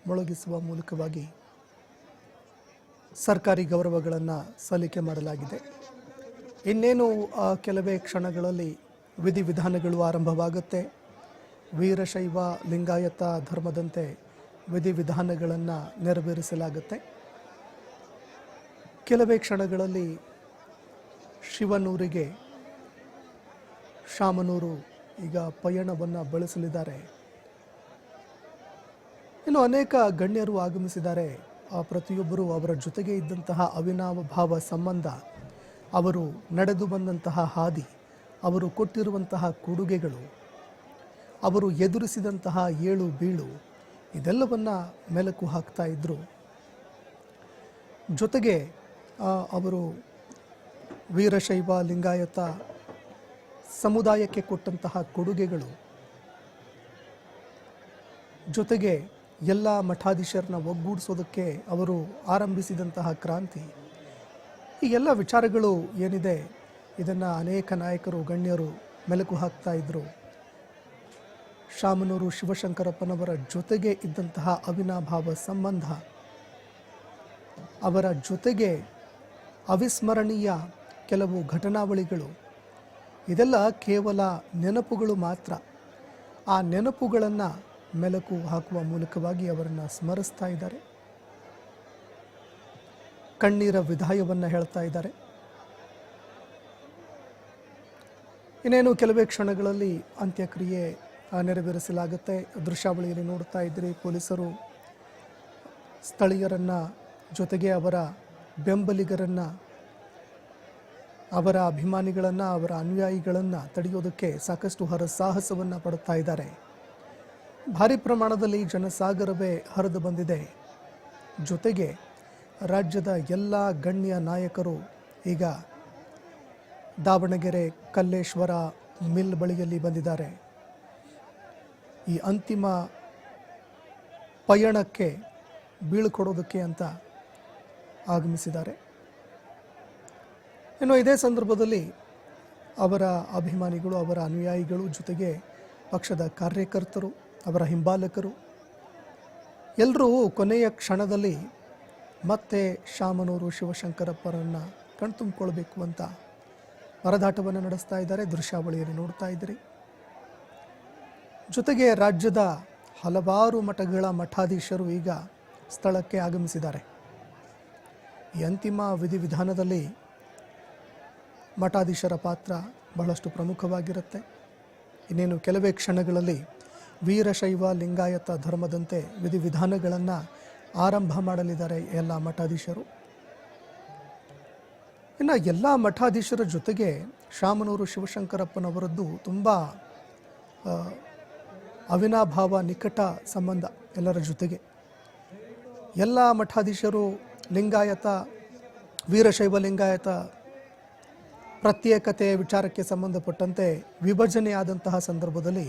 ಮೊಳಗಿಸುವ ಮೂಲಕವಾಗಿ ಸರ್ಕಾರಿ ಗೌರವಗಳನ್ನು ಸಲ್ಲಿಕೆ ಮಾಡಲಾಗಿದೆ. ಇನ್ನೇನು ಕೆಲವೇ ಕ್ಷಣಗಳಲ್ಲಿ ವಿಧಿವಿಧಾನಗಳು ಆರಂಭವಾಗುತ್ತೆ. ವೀರಶೈವ ಲಿಂಗಾಯತ ಧರ್ಮದಂತೆ ವಿಧಿವಿಧಾನಗಳನ್ನು ನೆರವೇರಿಸಲಾಗುತ್ತೆ. ಕೆಲವೇ ಕ್ಷಣಗಳಲ್ಲಿ ಶಿವನೂರಿಗೆ ಶಾಮನೂರು ಈಗ ಪಯಣವನ್ನು ಬೆಳೆಸಲಿದ್ದಾರೆ. ಇನ್ನು ಅನೇಕ ಗಣ್ಯರು ಆಗಮಿಸಿದ್ದಾರೆ. ಪ್ರತಿಯೊಬ್ಬರು ಅವರ ಜೊತೆಗೆ ಇದ್ದಂತಹ ಅವಿನಾಭಾವ ಸಂಬಂಧ, ಅವರು ನಡೆದು ಬಂದಂತಹ ಹಾದಿ, ಅವರು ಕೊಟ್ಟಿರುವಂತಹ ಕೊಡುಗೆಗಳು, ಅವರು ಎದುರಿಸಿದಂತಹ ಏಳು ಬೀಳು, ಇದೆಲ್ಲವನ್ನು ಮೆಲುಕು ಹಾಕ್ತಾ ಇದ್ದರು. ಜೊತೆಗೆ ಅವರು ವೀರಶೈವ ಲಿಂಗಾಯತ ಸಮುದಾಯಕ್ಕೆ ಕೊಟ್ಟಂತಹ ಕೊಡುಗೆಗಳು, ಜೊತೆಗೆ ಎಲ್ಲ ಮಠಾಧೀಶರನ್ನ ಒಗ್ಗೂಡಿಸೋದಕ್ಕೆ ಅವರು ಆರಂಭಿಸಿದಂತಹ ಕ್ರಾಂತಿ, ಈ ಎಲ್ಲ ವಿಚಾರಗಳು ಏನಿದೆ ಇದನ್ನು ಅನೇಕ ನಾಯಕರು ಗಣ್ಯರು ಮೆಲುಕು ಹಾಕ್ತಾ ಇದ್ದರು. ಶಾಮನೂರು ಶಿವಶಂಕರಪ್ಪನವರ ಜೊತೆಗೆ ಇದ್ದಂತಹ ಅವಿನಾಭಾವ ಸಂಬಂಧ, ಅವರ ಜೊತೆಗೆ ಅವಿಸ್ಮರಣೀಯ ಕೆಲವು ಘಟನಾವಳಿಗಳು, ಇದೆಲ್ಲ ಕೇವಲ ನೆನಪುಗಳು ಮಾತ್ರ. ಆ ನೆನಪುಗಳನ್ನು ಮೆಲುಕು ಹಾಕುವ ಮೂಲಕವಾಗಿ ಅವರನ್ನು ಸ್ಮರಿಸ್ತಾ ಇದ್ದಾರೆ. ಕಣ್ಣೀರ ವಿದಾಯವನ್ನು ಹೇಳ್ತಾ ಇದ್ದಾರೆ. ಇನ್ನೇನು ಕೆಲವೇ ಕ್ಷಣಗಳಲ್ಲಿ ಅಂತ್ಯಕ್ರಿಯೆ ನೆರವೇರಿಸಲಾಗುತ್ತೆ. ದೃಶ್ಯಾವಳಿಯಲ್ಲಿ ನೋಡ್ತಾ ಇದ್ರಿ, ಪೊಲೀಸರು ಸ್ಥಳೀಯರನ್ನು, ಜೊತೆಗೆ ಅವರ ಬೆಂಬಲಿಗರನ್ನು, ಅವರ ಅಭಿಮಾನಿಗಳನ್ನು, ಅವರ ಅನುಯಾಯಿಗಳನ್ನು ತಡೆಯೋದಕ್ಕೆ ಸಾಕಷ್ಟು ಹರಸಾಹಸವನ್ನು ಪಡುತ್ತಾ ಇದ್ದಾರೆ. ಭಾರಿ ಪ್ರಮಾಣದಲ್ಲಿ ಜನಸಾಗರವೇ ಹರಿದು ಬಂದಿದೆ. ಜೊತೆಗೆ ರಾಜ್ಯದ ಎಲ್ಲ ಗಣ್ಯ ನಾಯಕರು ಈಗ ದಾವಣಗೆರೆ ಕಲ್ಲೇಶ್ವರ ಮಿಲ್ ಬಳಿಯಲ್ಲಿ ಬಂದಿದ್ದಾರೆ. ಈ ಅಂತಿಮ ಪಯಣಕ್ಕೆ ಬೀಳ್ಕೊಡೋದಕ್ಕೆ ಅಂತ ಆಗಮಿಸಿದ್ದಾರೆ. ಇನ್ನು ಇದೇ ಸಂದರ್ಭದಲ್ಲಿ ಅವರ ಅಭಿಮಾನಿಗಳು, ಅವರ ಅನುಯಾಯಿಗಳು, ಜೊತೆಗೆ ಪಕ್ಷದ ಕಾರ್ಯಕರ್ತರು, ಅವರ ಹಿಂಬಾಲಕರು ಎಲ್ಲರೂ ಕೊನೆಯ ಕ್ಷಣದಲ್ಲಿ ಮತ್ತೆ ಶಾಮನೂರು ಶಿವಶಂಕರಪ್ಪರನ್ನು ಕಣ್ತುಂಬಿಕೊಳ್ಬೇಕು ಅಂತ ಪರದಾಟವನ್ನು ನಡೆಸ್ತಾ ಇದ್ದಾರೆ. ದೃಶ್ಯಾವಳಿಯಲ್ಲಿ ನೋಡ್ತಾ ಇದ್ದೀರಿ. ಜೊತೆಗೆ ರಾಜ್ಯದ ಹಲವಾರು ಮಠಗಳ ಮಠಾಧೀಶರು ಈಗ ಸ್ಥಳಕ್ಕೆ ಆಗಮಿಸಿದ್ದಾರೆ. ಈ ಅಂತಿಮ ವಿಧಿವಿಧಾನದಲ್ಲಿ ಮಠಾಧೀಶರ ಪಾತ್ರ ಬಹಳಷ್ಟು ಪ್ರಮುಖವಾಗಿರುತ್ತೆ. ಇನ್ನೇನು ಕೆಲವೇ ಕ್ಷಣಗಳಲ್ಲಿ ವೀರಶೈವ ಲಿಂಗಾಯತ ಧರ್ಮದಂತೆ ವಿಧಿವಿಧಾನಗಳನ್ನು ಆರಂಭ ಮಾಡಲಿದ್ದಾರೆ ಎಲ್ಲ ಮಠಾಧೀಶರು. ಇನ್ನು ಎಲ್ಲ ಮಠಾಧೀಶರ ಜೊತೆಗೆ ಶಾಮನೂರು ಶಿವಶಂಕರಪ್ಪನವರದ್ದು ತುಂಬ ಅವಿನಾಭಾವ ನಿಕಟ ಸಂಬಂಧ. ಎಲ್ಲರ ಜೊತೆಗೆ ಎಲ್ಲ ಮಠಾಧೀಶರು ಲಿಂಗಾಯತ, ವೀರಶೈವ ಲಿಂಗಾಯತ ಪ್ರತ್ಯೇಕತೆ ವಿಚಾರಕ್ಕೆ ಸಂಬಂಧಪಟ್ಟಂತೆ ವಿಭಜನೆಯಾದಂತಹ ಸಂದರ್ಭದಲ್ಲಿ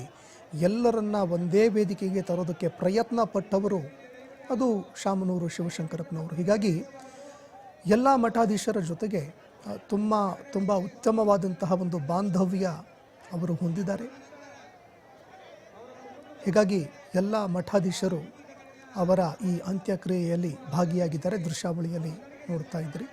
ಎಲ್ಲರನ್ನ ಒಂದೇ ವೇದಿಕೆಗೆ ತರೋದಕ್ಕೆ ಪ್ರಯತ್ನ ಪಟ್ಟವರು ಅದು ಶಾಮನೂರು ಶಿವಶಂಕರಪ್ಪನವರು. ಹೀಗಾಗಿ ಎಲ್ಲ ಮಠಾಧೀಶರ ಜೊತೆಗೆ ತುಂಬ ಉತ್ತಮವಾದಂತಹ ಒಂದು ಬಾಂಧವ್ಯ ಅವರು ಹೊಂದಿದ್ದಾರೆ. ಹೀಗಾಗಿ ಎಲ್ಲ ಮಠಾಧೀಶರು ಅವರ ಈ ಅಂತ್ಯಕ್ರಿಯೆಯಲ್ಲಿ ಭಾಗಿಯಾಗಿದ್ದಾರೆ. ದೃಶ್ಯಾವಳಿಯಲ್ಲಿ ನೋಡ್ತಾ ಇದ್ರಿ.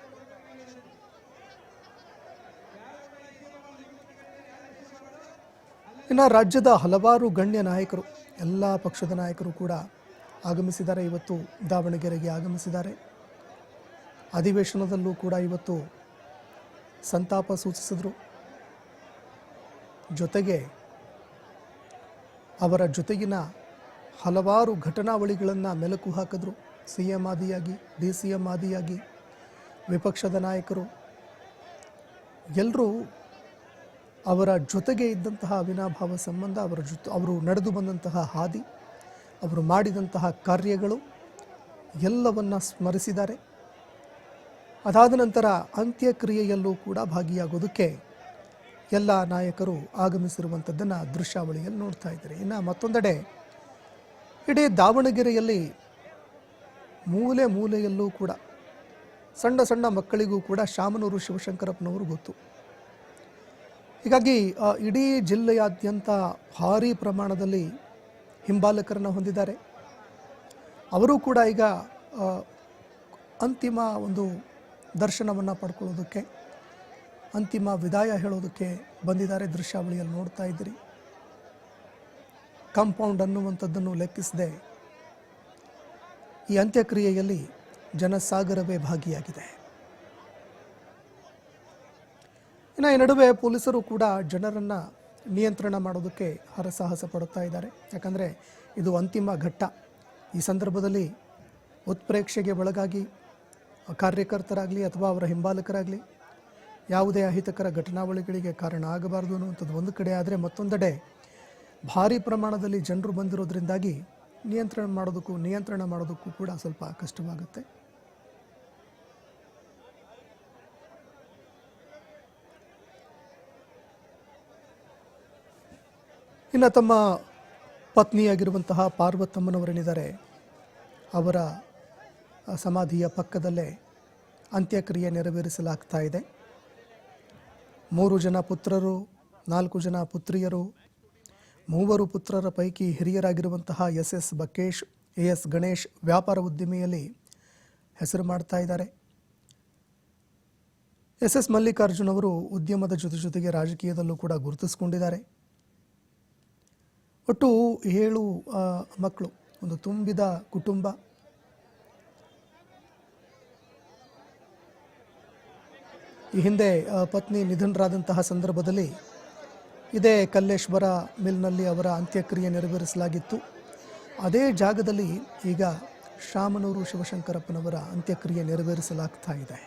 ಇನ್ನು ರಾಜ್ಯದ ಹಲವಾರು ಗಣ್ಯ ನಾಯಕರು, ಎಲ್ಲ ಪಕ್ಷದ ನಾಯಕರು ಕೂಡ ಆಗಮಿಸಿದ್ದಾರೆ. ಇವತ್ತು ದಾವಣಗೆರೆಗೆ ಆಗಮಿಸಿದ್ದಾರೆ. ಅಧಿವೇಶನದಲ್ಲೂ ಕೂಡ ಇವತ್ತು ಸಂತಾಪ ಸೂಚಿಸಿದರು. ಜೊತೆಗೆ ಅವರ ಜೊತೆಗಿನ ಹಲವಾರು ಘಟನಾವಳಿಗಳನ್ನು ಮೆಲುಕು ಹಾಕಿದ್ರು. CM ಆದಿಯಾಗಿ, DCM ಆದಿಯಾಗಿ, ವಿಪಕ್ಷದ ನಾಯಕರು ಎಲ್ಲರೂ ಅವರ ಜೊತೆಗೆ ಇದ್ದಂತಹ ಅವಿನಾಭಾವ ಸಂಬಂಧ, ಅವರು ನಡೆದು ಬಂದಂತಹ ಹಾದಿ, ಅವರು ಮಾಡಿದಂತಹ ಕಾರ್ಯಗಳು ಎಲ್ಲವನ್ನ ಸ್ಮರಿಸಿದ್ದಾರೆ. ಅದಾದ ನಂತರ ಅಂತ್ಯಕ್ರಿಯೆಯಲ್ಲೂ ಕೂಡ ಭಾಗಿಯಾಗೋದಕ್ಕೆ ಎಲ್ಲ ನಾಯಕರು ಆಗಮಿಸಿರುವಂಥದ್ದನ್ನು ದೃಶ್ಯಾವಳಿಯಲ್ಲಿ ನೋಡ್ತಾ ಇದ್ದಾರೆ. ಇನ್ನು ಮತ್ತೊಂದೆಡೆ ಇಡೀ ದಾವಣಗೆರೆಯಲ್ಲಿ ಮೂಲೆ ಮೂಲೆಯಲ್ಲೂ ಕೂಡ ಸಣ್ಣ ಸಣ್ಣ ಮಕ್ಕಳಿಗೂ ಕೂಡ ಶಾಮನೂರು ಶಿವಶಂಕರಪ್ಪನವರು ಗೊತ್ತು. ಹೀಗಾಗಿ ಇಡೀ ಜಿಲ್ಲೆಯಾದ್ಯಂತ ಭಾರೀ ಪ್ರಮಾಣದಲ್ಲಿ ಹಿಂಬಾಲಕರನ್ನು ಹೊಂದಿದ್ದಾರೆ. ಅವರು ಕೂಡ ಈಗ ಅಂತಿಮ ಒಂದು ದರ್ಶನವನ್ನು ಪಡ್ಕೊಳ್ಳೋದಕ್ಕೆ, ಅಂತಿಮ ವಿದಾಯ ಹೇಳೋದಕ್ಕೆ ಬಂದಿದ್ದಾರೆ. ದೃಶ್ಯಾವಳಿಯಲ್ಲಿ ನೋಡ್ತಾ ಇದ್ದೀರಿ. ಕಾಂಪೌಂಡ್ ಅನ್ನುವಂಥದ್ದನ್ನು ಲೆಕ್ಕಿಸದೆ ಈ ಅಂತ್ಯಕ್ರಿಯೆಯಲ್ಲಿ ಜನಸಾಗರವೇ ಭಾಗಿಯಾಗಿದೆ. ಇನ್ನು ಈ ನಡುವೆ ಪೊಲೀಸರು ಕೂಡ ಜನರನ್ನು ನಿಯಂತ್ರಣ ಮಾಡೋದಕ್ಕೆ ಹರಸಾಹಸ ಪಡುತ್ತಾ ಇದ್ದಾರೆ. ಯಾಕಂದರೆ ಇದು ಅಂತಿಮ ಘಟ್ಟ. ಈ ಸಂದರ್ಭದಲ್ಲಿ ಉತ್ಪ್ರೇಕ್ಷೆಗೆ ಒಳಗಾಗಿ ಕಾರ್ಯಕರ್ತರಾಗಲಿ ಅಥವಾ ಅವರ ಹಿಂಬಾಲಕರಾಗಲಿ ಯಾವುದೇ ಅಹಿತಕರ ಘಟನಾವಳಿಗಳಿಗೆ ಕಾರಣ ಆಗಬಾರ್ದು ಅನ್ನುವಂಥದ್ದು ಒಂದು ಕಡೆ. ಆದರೆ ಮತ್ತೊಂದೆಡೆ ಭಾರಿ ಪ್ರಮಾಣದಲ್ಲಿ ಜನರು ಬಂದಿರೋದ್ರಿಂದಾಗಿ ನಿಯಂತ್ರಣ ಮಾಡೋದಕ್ಕೂ ಕೂಡ ಸ್ವಲ್ಪ ಕಷ್ಟವಾಗುತ್ತೆ. ಇನ್ನು ತಮ್ಮ ಪತ್ನಿಯಾಗಿರುವಂತಹ ಪಾರ್ವತಮ್ಮನವರೇನಿದ್ದಾರೆ, ಅವರ ಸಮಾಧಿಯ ಪಕ್ಕದಲ್ಲೇ ಅಂತ್ಯಕ್ರಿಯೆ ನೆರವೇರಿಸಲಾಗ್ತಾ ಇದೆ. 3 ಜನ ಪುತ್ರರು, 4 ಜನ ಪುತ್ರಿಯರು. 3 ಪುತ್ರರ ಪೈಕಿ ಹಿರಿಯರಾಗಿರುವಂತಹ SS ಬಕೇಶ್, AS ಗಣೇಶ್ ವ್ಯಾಪಾರ ಉದ್ದಿಮೆಯಲ್ಲಿ ಹೆಸರು ಮಾಡ್ತಾ ಇದ್ದಾರೆ. SS ಮಲ್ಲಿಕಾರ್ಜುನ್ ಅವರು ಉದ್ಯಮದ ಜೊತೆಗೆ ರಾಜಕೀಯದಲ್ಲೂ ಕೂಡ ಗುರುತಿಸಿಕೊಂಡಿದ್ದಾರೆ. ಒಟ್ಟು 7 ಮಕ್ಕಳು, ಒಂದು ತುಂಬಿದ ಕುಟುಂಬ. ಈ ಹಿಂದೆ ಪತ್ನಿ ನಿಧನರಾದಂತಹ ಸಂದರ್ಭದಲ್ಲಿ ಇದೇ ಕಲ್ಲೇಶ್ವರ ಮಿಲ್ನಲ್ಲಿ ಅವರ ಅಂತ್ಯಕ್ರಿಯೆ ನೆರವೇರಿಸಲಾಗಿತ್ತು. ಅದೇ ಜಾಗದಲ್ಲಿ ಈಗ ಶಾಮನೂರು ಶಿವಶಂಕರಪ್ಪನವರ ಅಂತ್ಯಕ್ರಿಯೆ ನೆರವೇರಿಸಲಾಗ್ತಾ ಇದೆ.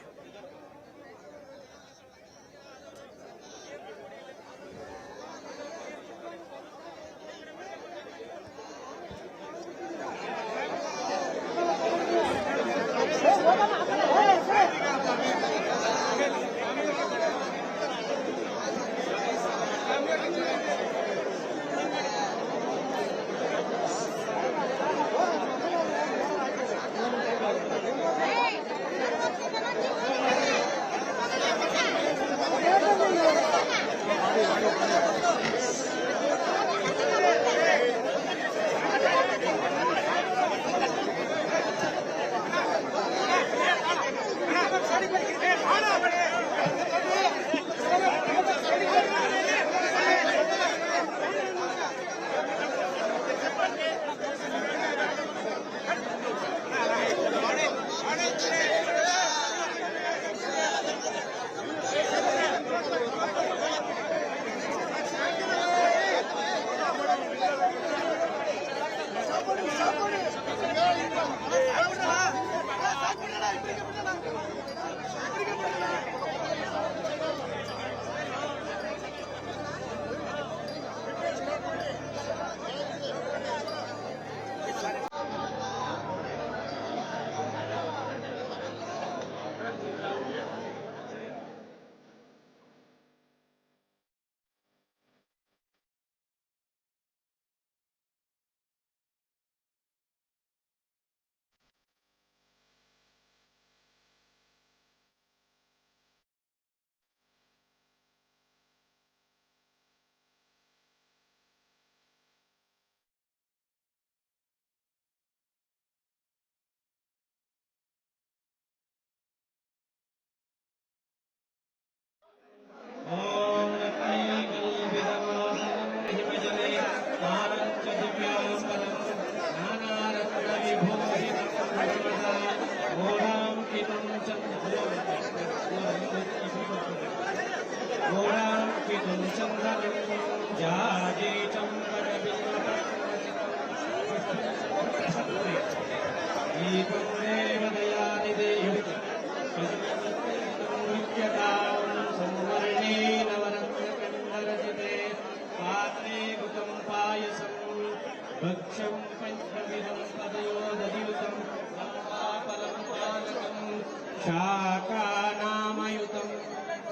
शाकानामयुतं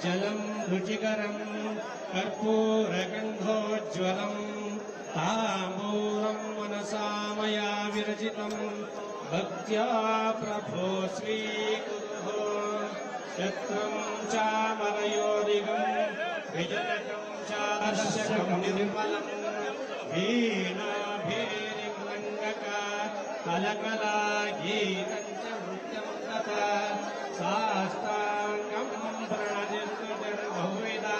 जलं रुचिकरं कर्पूरगन्धोज्ज्वलं ताम्बूलं मनसा मया विरचितं भक्त्या प्रभो स्वीकुरुः शत्रं चामरयोदिगं विजनकं चादर्शकं निर्मलं वीणाभेरिमृङ्गका कलकलागीतं च नृत्यं तथा साष्टाङ्गं प्रणतिस्तुतिर्बहुविधा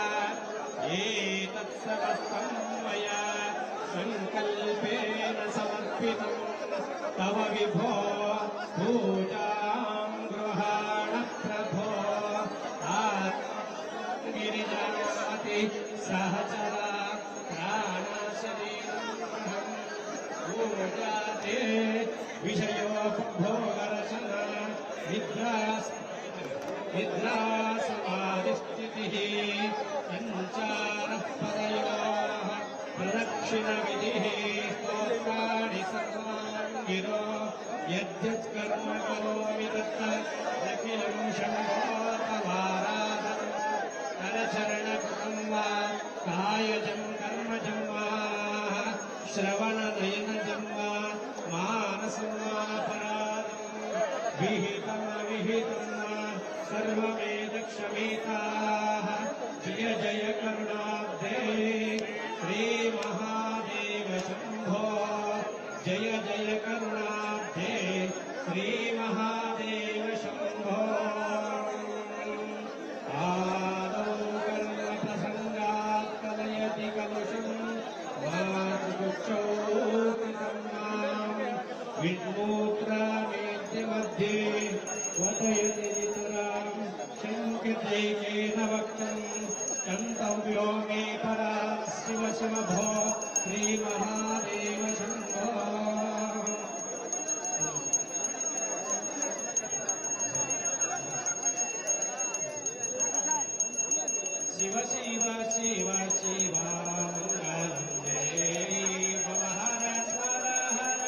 एतत् समस्तं मया सङ्कल्पेन समर्पितं तव विभो पूजां गृहाण प्रभो गिरिजापति सहचरा प्राणशरीरं पूजाते विषयोपभोगरचना निद्रा समाधिस्थितिः सञ्चारः पदयोः प्रदक्षिणविधिः स्तोत्राणि सर्वाङ्गिरो यद्यत् कर्म करोमि तत् अखिलं शम्भोतमाराधनम् करचरणकृतं वा कायजं कर्मजं वा श्रवणनयनजं वा मानसं वा परादं विहितमविहितं वा सर्वमेतक्षमेताः जय जय करुणाब्धे श्रीमहादेव शम्भो जय जय करुणाब्धे श्रीमहादेव शम्भो आदौ कर्मप्रसङ्गात् कलयति कलुषं मातृचौकितं मां विन्मूत्रामेद्यमध्ये वदयति नितरां शङ्कितैकेन वक्तं गन्तव्यो मे परां शिव शिव भो श्रीमहादेव शम्भो शिव शिव शिव शिव मङ्गलं देवी भवहर स्वर हर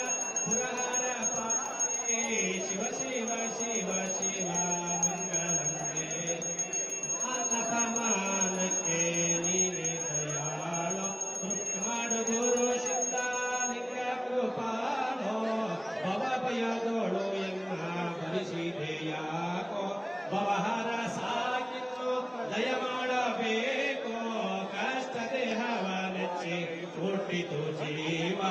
पुरहर पाहि शिव शिव शिव शिव मङ्गलं देवी ಅನ್ನಪಮಾನಕ್ಕೆ ನೀನೆ ದಯಾಳು ಮಾಡು ಗುರು ಶಿವಲಿಂಗ ಕೃಪಾಲೋ ಭವಭಯದೋಳು ಎನ್ನ ಭರಿಸಿದೆಯಾಕೋ ಭವಹರ ಸಾಗಿನ್ನು ದಯ ಮಾಡಬೇಕು ಕಷ್ಟ ದೇಹವ ನೆಚ್ಚಿ ಹುಟ್ಟಿತು ಜೀವ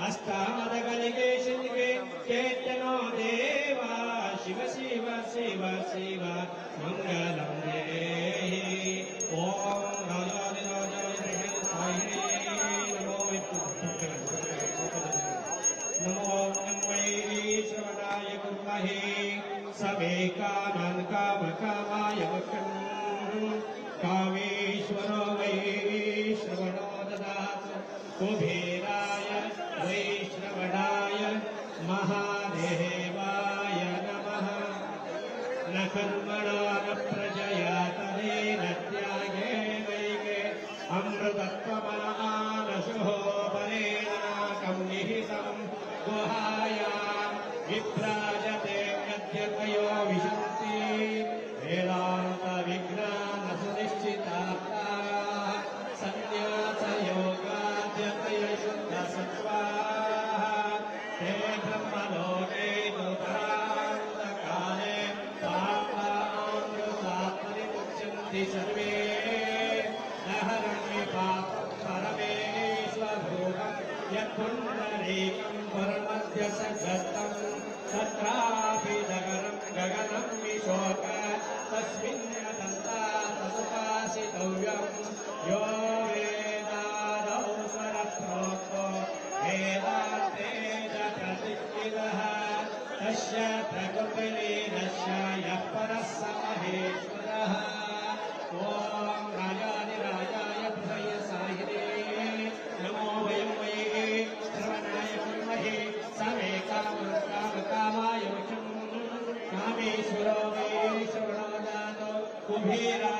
ಅಷ್ಟಾಮದಗಳಿಗೆ ಶಿಲ್ಗೆ ಕೇತನೋ ದೇವ ಶಿವ ಶಿವ ಶಿವ ಶಿವ ಮಂಗಲಂ ದೇಹಿ ಓಂ ರಾಜಾದಿರಾಜಾಯ ಸಾಯಿ ನಮೋ नमो वै श्रवणाय कुर्महे समे कामान् कामकामाय वक्रम् कामेश्वरो वै श्रवणो ददातु कुबेराय वै श्रवणाय महादेवाय नमः न कर्मणा न प्रजया तदेन त्यागेनैके अमृतत्वमनमानशो परेण नाकं निहितम् गुहायां विभ्राजते यद्यतयो विशन्ति वेदान्तविज्ञानसुनिश्चितार्थाः सन्न्यासयोगाद्यतयशुद्धसत्त्वाः ते ब्रह्मलोके दुःखान्तकाले पापामृतात्मनिमुच्यन्ति सर्वे न हरन्ति पापं परमेश्वरूपम् यत्पुण्डरीकं परमद्य सद्गतं तत्रापि गगनं विशोक तस्मिन् यदन्तादुपासितव्यं यो वेदादौ स्वरप्रोक्तो वेदान्ते च प्रतिष्ठितः तस्य प्रकृतिलीनस्य यः परः स महेश्वरः ॐ राजाधिराजाय प्रभय साहिरे नमो वयं वै श्रवणाय कुर्महे समे कामकामाय वशं कामेश्वरो वै श्रवणो दातो कुबेरा